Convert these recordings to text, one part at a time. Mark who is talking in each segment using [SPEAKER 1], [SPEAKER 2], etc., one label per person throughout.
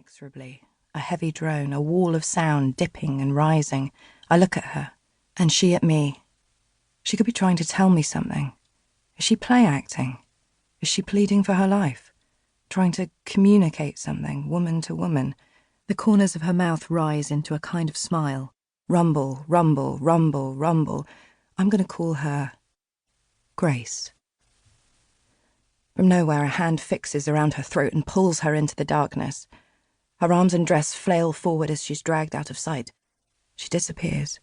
[SPEAKER 1] inexorably. A heavy drone, a wall of sound dipping and rising. I look at her, and she at me. She could be trying to tell me something. Is she play acting? Is she pleading for her life? Trying to communicate something, woman to woman? The corners of her mouth rise into a kind of smile. Rumble, rumble, rumble, rumble. I'm going to call her Grace. From nowhere, a hand fixes around her throat and pulls her into the darkness. Her arms and dress flail forward as she's dragged out of sight. She disappears.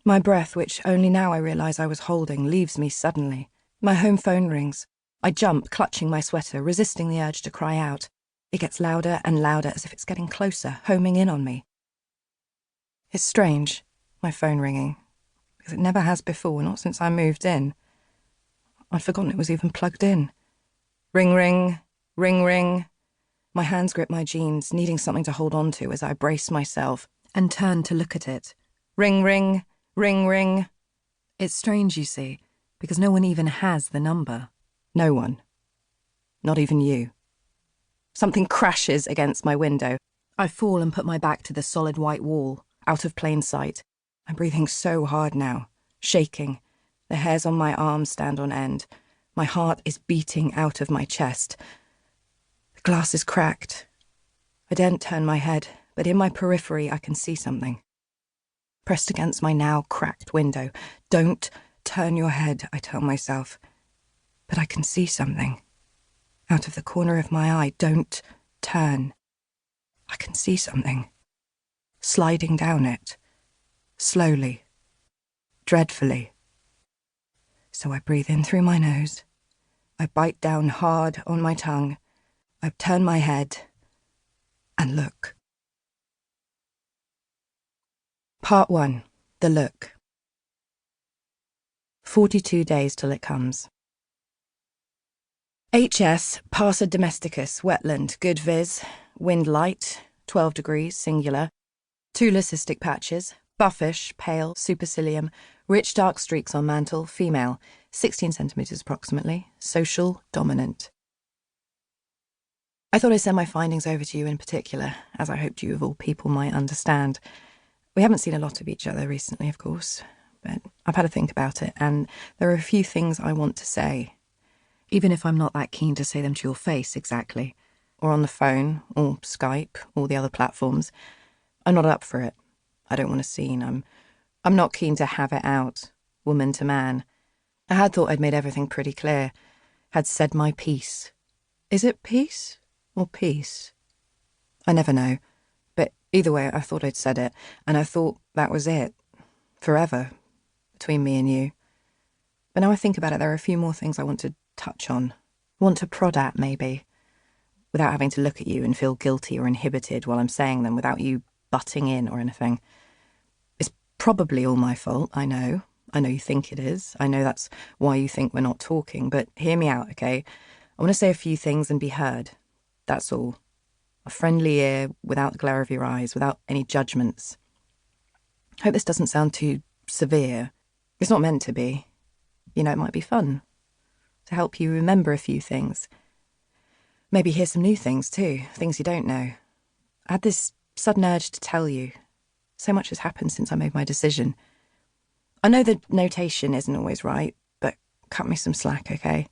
[SPEAKER 1] My breath, which only now I realise I was holding, leaves me suddenly. My home phone rings. I jump, clutching my sweater, resisting the urge to cry out. It gets louder and louder, as if it's getting closer, homing in on me. It's strange, my phone ringing, because it never has before, not since I moved in. I'd forgotten it was even plugged in. Ring, ring, ring, ring. My hands grip my jeans, needing something to hold on to as I brace myself and turn to look at it. Ring, ring, ring, ring. It's strange, you see, because no one even has the number. No one. Not even you. Something crashes against my window. I fall and put my back to the solid white wall, out of plain sight. I'm breathing so hard now, shaking. The hairs on my arms stand on end. My heart is beating out of my chest. The glass is cracked. I daren't turn my head, but in my periphery I can see something. Pressed against my now cracked window. Don't turn your head, I tell myself. But I can see something. Out of the corner of my eye, don't turn. I can see something. Sliding down it. Slowly. Dreadfully. So I breathe in through my nose. I bite down hard on my tongue. I turn my head and look. Part 1. The Look. 42 days till it comes. HS, Parsa domesticus, wetland, good viz, wind light, 12 degrees, singular, 2 leucistic patches, buffish, pale, supercilium, rich dark streaks on mantle, female, 16 centimetres approximately, social, dominant. I thought I'd send my findings over to you in particular, as I hoped you of all people might understand. We haven't seen a lot of each other recently, of course, but I've had to think about it, and there are a few things I want to say, even if I'm not that keen to say them to your face exactly, or on the phone, or Skype, or the other platforms. I'm not up for it. I don't want a scene. I'm not keen to have it out, woman to man. I had thought I'd made everything pretty clear, had said my piece. Is it peace or peace? I never know, but either way I thought I'd said it, and I thought that was it, forever, between me and you. But now I think about it, there are a few more things I want to touch on, want to prod at maybe, without having to look at you and feel guilty or inhibited while I'm saying them, without you butting in or anything. It's probably all my fault, I know you think it is, I know that's why you think we're not talking, but hear me out, okay? I want to say a few things and be heard, that's all. A friendly ear, without the glare of your eyes, without any judgments. Hope this doesn't sound too severe. It's not meant to be. You know, it might be fun to help you remember a few things. Maybe hear some new things too, things you don't know. I had this sudden urge to tell you. So much has happened since I made my decision. I know the notation isn't always right, but cut me some slack, okay?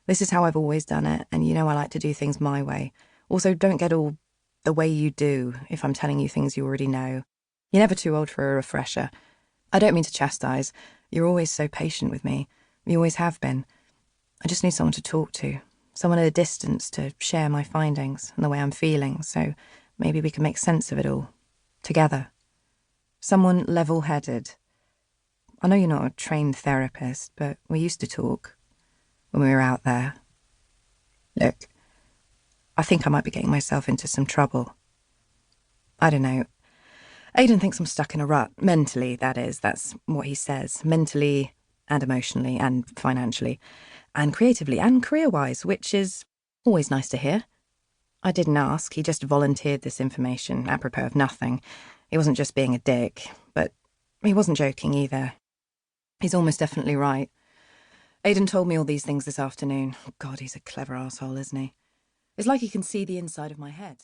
[SPEAKER 1] This is how I've always done it, and you know I like to do things my way. Also, don't get all the way you do if I'm telling you things you already know. You're never too old for a refresher. I don't mean to chastise. You're always so patient with me. You always have been. I just need someone to talk to, someone at a distance to share my findings and the way I'm feeling, so maybe we can make sense of it all, together. Someone level-headed. I know you're not a trained therapist, but we used to talk when we were out there. Look, I think I might be getting myself into some trouble. I don't know. Aiden thinks I'm stuck in a rut, mentally, that is. That's what he says. Mentally and emotionally and financially and creatively and career-wise, which is always nice to hear. I didn't ask, he just volunteered this information, apropos of nothing. He wasn't just being a dick, but he wasn't joking either. He's almost definitely right. Aiden told me all these things this afternoon. God, he's a clever arsehole, isn't he? It's like he can see the inside of my head.